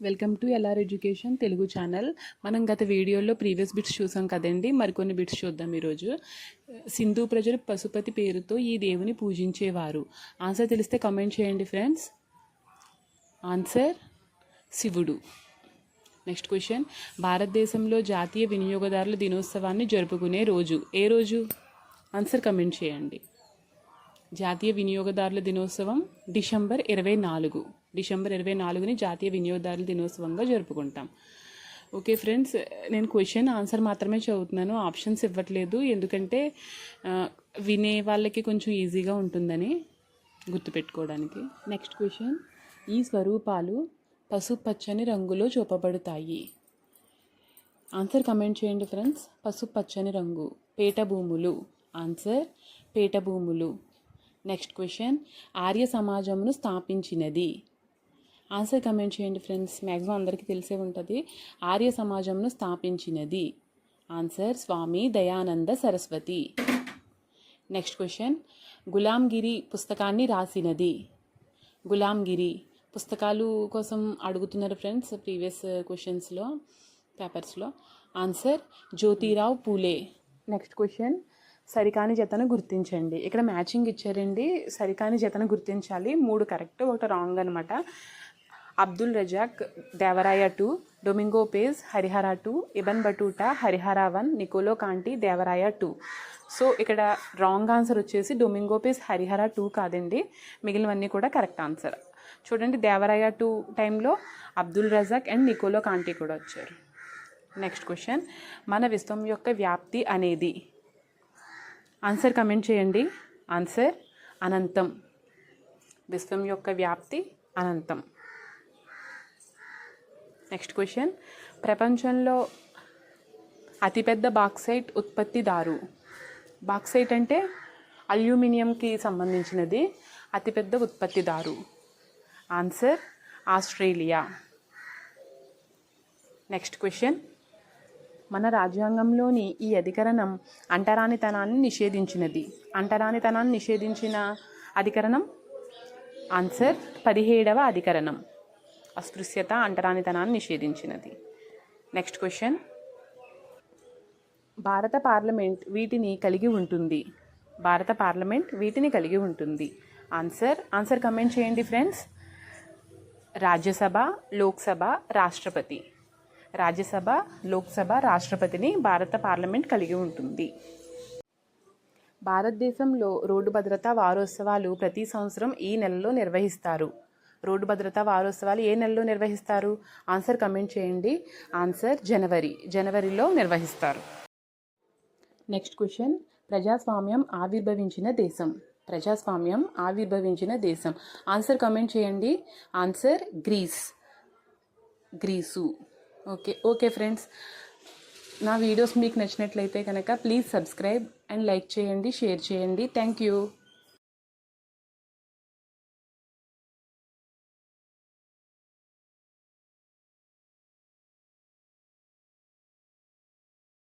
Welcome to LR education Telugu channel. మనం గత వీడియోలో ప్రీవియస్ బిట్స్ చూసాం కదండి, మరికొన్ని బిట్స్ చూద్దాం ఈరోజు. సింధు ప్రజలు పశుపతి పేరుతో ఈ దేవుని పూజించేవారు. ఆన్సర్ తెలిస్తే కమెంట్ చేయండి ఫ్రెండ్స్. ఆన్సర్ శివుడు. నెక్స్ట్ క్వశ్చన్, భారతదేశంలో జాతీయ వినియోగదారుల దినోత్సవాన్ని జరుపుకునే రోజు ఏ రోజు? ఆన్సర్ కమెంట్ చేయండి. జాతీయ వినియోగదారుల దినోత్సవం డిసెంబర్ 24ని జాతీయ వినియోగదారుల దినోత్సవంగా జరుపుకుంటాం. ఓకే ఫ్రెండ్స్, నేను క్వశ్చన్ ఆన్సర్ మాత్రమే చదువుతున్నాను, ఆప్షన్స్ ఇవ్వట్లేదు, ఎందుకంటే వినే వాళ్ళకి కొంచెం ఈజీగా ఉంటుందని గుర్తుపెట్టుకోవడానికి. నెక్స్ట్ క్వశ్చన్, ఈ స్వరూపాలు పసుపచ్చని రంగులో చూపబడతాయి. ఆన్సర్ కమెంట్ చేయండి ఫ్రెండ్స్. పసుపచ్చని రంగు పేట భూములు. ఆన్సర్ పేట భూములు. నెక్స్ట్ క్వశ్చన్, ఆర్య సమాజమును స్థాపించినది. ఆన్సర్ కమెంట్ చేయండి ఫ్రెండ్స్. మ్యాక్సిమం అందరికీ తెలిసే ఉంటుంది. ఆర్య సమాజంను స్థాపించినది. Answer Swami Dayananda Saraswati. Next question, Gulamgiri పుస్తకాన్ని రాసినది. గులాంగిరి పుస్తకాలు కోసం అడుగుతున్నారు ఫ్రెండ్స్ ప్రీవియస్ క్వశ్చన్స్లో, పేపర్స్లో. Answer Jyotirao Phule. Next question, సరికాని జతను గుర్తించండి. ఇక్కడ మ్యాచింగ్ ఇచ్చారండి, సరికాని జతను గుర్తించాలి. 3 కరెక్ట్, 1 రాంగ్ అనమాట. Abdul Razzaq Devaraya 2, Domingo Paes Harihara 2, Ibn Battuta Harihara 1, Niccolo Conti Devaraya 2. So ఇక్కడ రాంగ్ ఆన్సర్ వచ్చేసి డొమింగో పేజ్ హరిహర 2 కాదండి, మిగిలినవన్నీ కూడా కరెక్ట్ ఆన్సర్. చూడండి, దేవరాయ 2 టైంలో అబ్దుల్ రజాక్ అండ్ నికోలో కాంటి కూడా వచ్చారు. నెక్స్ట్ క్వశ్చన్, మన విశ్వం యొక్క వ్యాప్తి అనేది. ఆన్సర్ కమెంట్ చేయండి. ఆన్సర్ అనంతం. విశ్వం యొక్క వ్యాప్తి అనంతం. నెక్స్ట్ క్వశ్చన్, ప్రపంచంలో అతిపెద్ద బాక్సైట్ ఉత్పత్తిదారు. బాక్సైట్ అంటే అల్యూమినియంకి సంబంధించినది. అతిపెద్ద ఉత్పత్తిదారు. Answer Australia. నెక్స్ట్ క్వశ్చన్, మన రాజ్యాంగంలోని ఈ అధికరణం అంటరానితనాన్ని నిషేధించినది. అంటరానితనాన్ని నిషేధించిన అధికరణం. ఆన్సర్ 17వ అధికరణం. అస్పృశ్యత, అంటరానితనాన్ని నిషేధించినది. నెక్స్ట్ క్వశ్చన్, భారత పార్లమెంట్ వీటిని కలిగి ఉంటుంది. భారత పార్లమెంట్ వీటిని కలిగి ఉంటుంది. ఆన్సర్ కమెంట్ చేయండి ఫ్రెండ్స్. రాజ్యసభ, లోక్సభ, రాష్ట్రపతి. రాజ్యసభ, లోక్సభ, రాష్ట్రపతిని భారత పార్లమెంట్ కలిగి ఉంటుంది. భారతదేశంలో రోడ్డు భద్రతా వారోత్సవాలు ప్రతి సంవత్సరం ఈ నెలలో నిర్వహిస్తారు. రోడ్డు భద్రతా వారోత్సవాలు ఏ నెలలో నిర్వహిస్తారు? ఆన్సర్ కమెంట్ చేయండి. ఆన్సర్ జనవరిలో నిర్వహిస్తారు. నెక్స్ట్ క్వశ్చన్, ప్రజాస్వామ్యం ఆవిర్భవించిన దేశం. ప్రజాస్వామ్యం ఆవిర్భవించిన దేశం. ఆన్సర్ కమెంట్ చేయండి. Answer Greece. ఓకే ఫ్రెండ్స్, నా వీడియోస్ మీకు నచ్చినట్లయితే కనుక ప్లీజ్ సబ్స్క్రైబ్ అండ్ లైక్ చేయండి, షేర్ చేయండి. Thank you.